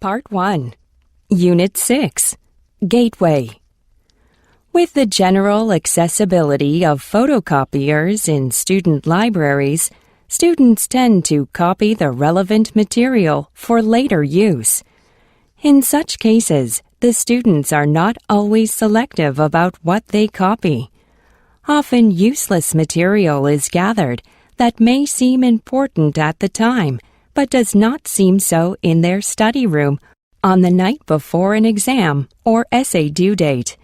Part 1, Unit 6, Gateway. With the general accessibility of photocopiers in student libraries, students tend to copy the relevant material for later use. In such cases, the students are not always selective about what they copy. Often useless material is gathered that may seem important at the time, but does not seem so in their study room on the night before an exam or essay due date.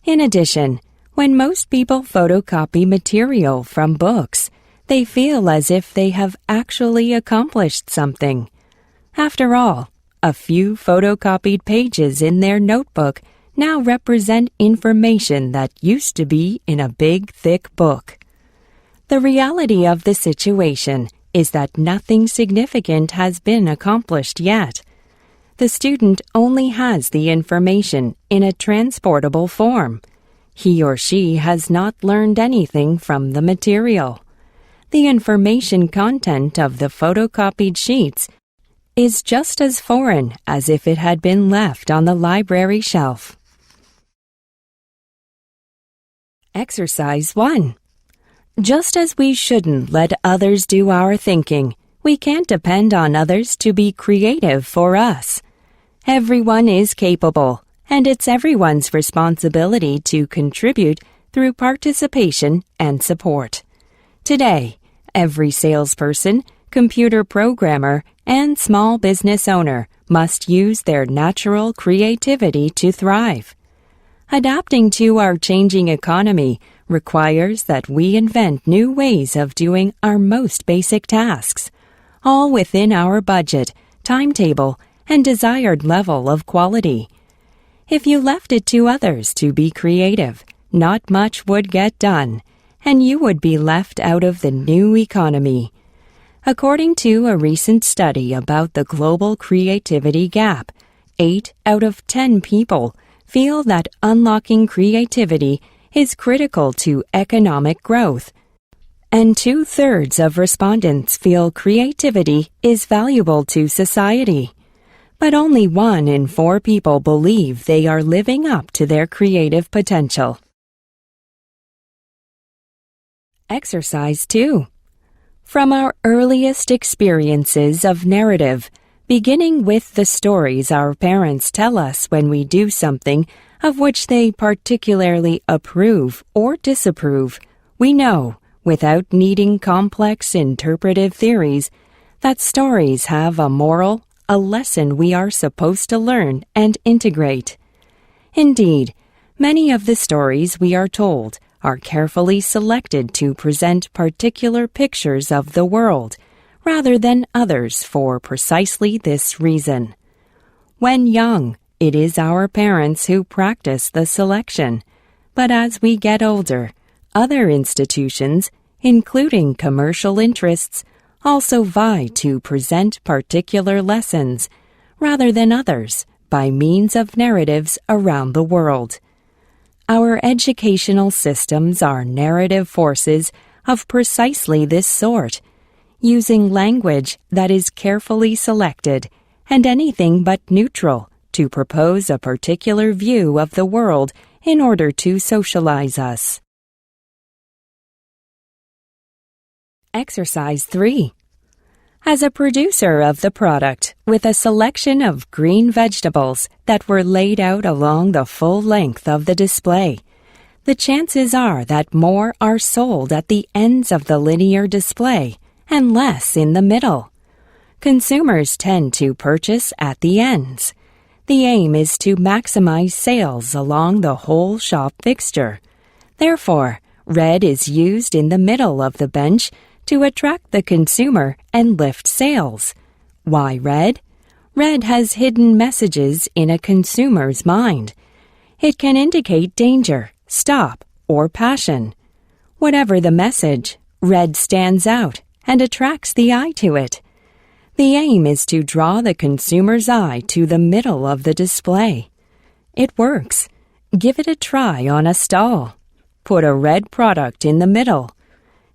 In addition, when most people photocopy material from books, they feel as if they have actually accomplished something. After all, a few photocopied pages in their notebook now represent information that used to be in a big, thick book. The reality of the situation is that nothing significant has been accomplished yet. The student only has the information in a transportable form. He or she has not learned anything from the material. The information content of the photocopied sheets is just as foreign as if it had been left on the library shelf. Exercise 1. Just as we shouldn't let others do our thinking, we can't depend on others to be creative for us. Everyone is capable, and it's everyone's responsibility to contribute through participation and support. Today, every salesperson, computer programmer, and small business owner must use their natural creativity to thrive. Adapting to our changing economy requires that we invent new ways of doing our most basic tasks, all within our budget, timetable, and desired level of quality. If you left it to others to be creative, not much would get done, and you would be left out of the new economy. According to a recent study about the global creativity gap, 8 out of 10 people feel that unlocking creativity is critical to economic growth, and 2/3 of respondents feel creativity is valuable to society. But only 1 in 4 people believe they are living up to their creative potential. Exercise 2. From our earliest experiences of narrative, beginning with the stories our parents tell us when we do something of which they particularly approve or disapprove, we know, without needing complex interpretive theories, that stories have a moral, a lesson we are supposed to learn and integrate. Indeed, many of the stories we are told are carefully selected to present particular pictures of the world, rather than others for precisely this reason. When young, it is our parents who practice the selection, but as we get older, other institutions, including commercial interests, also vie to present particular lessons, rather than others, by means of narratives around the world. Our educational systems are narrative forces of precisely this sort, using language that is carefully selected and anything but neutral to propose a particular view of the world in order to socialize us. Exercise 3. As a producer of the product with a selection of green vegetables that were laid out along the full length of the display, the chances are that more are sold at the ends of the linear display and less in the middle. Consumers tend to purchase at the ends. The aim is to maximize sales along the whole shop fixture. Therefore, red is used in the middle of the bench to attract the consumer and lift sales. Why red? Red has hidden messages in a consumer's mind. It can indicate danger, stop, or passion. Whatever the message, red stands out and attracts the eye to it. The aim is to draw the consumer's eye to the middle of the display. It works. Give it a try on a stall. Put a red product in the middle.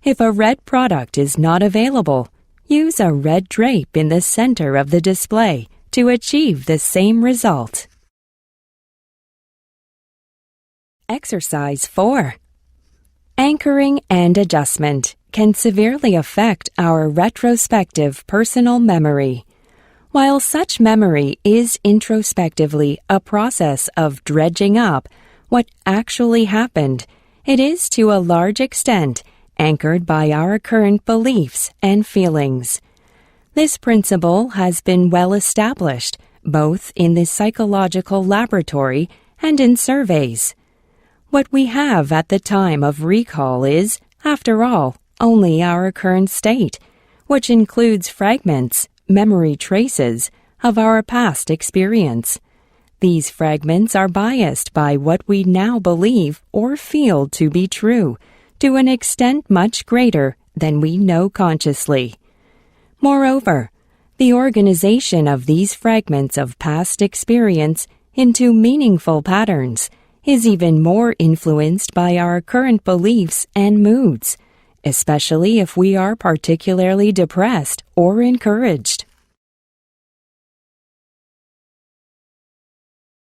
If a red product is not available, use a red drape in the center of the display to achieve the same result. Exercise 4. Anchoring and adjustment can severely affect our retrospective personal memory. While such memory is introspectively a process of dredging up what actually happened, it is to a large extent anchored by our current beliefs and feelings. This principle has been well established both in the psychological laboratory and in surveys. What we have at the time of recall is, after all, only our current state, which includes fragments, memory traces, of our past experience. These fragments are biased by what we now believe or feel to be true, to an extent much greater than we know consciously. Moreover, the organization of these fragments of past experience into meaningful patterns is even more influenced by our current beliefs and moods, especially if we are particularly depressed or encouraged.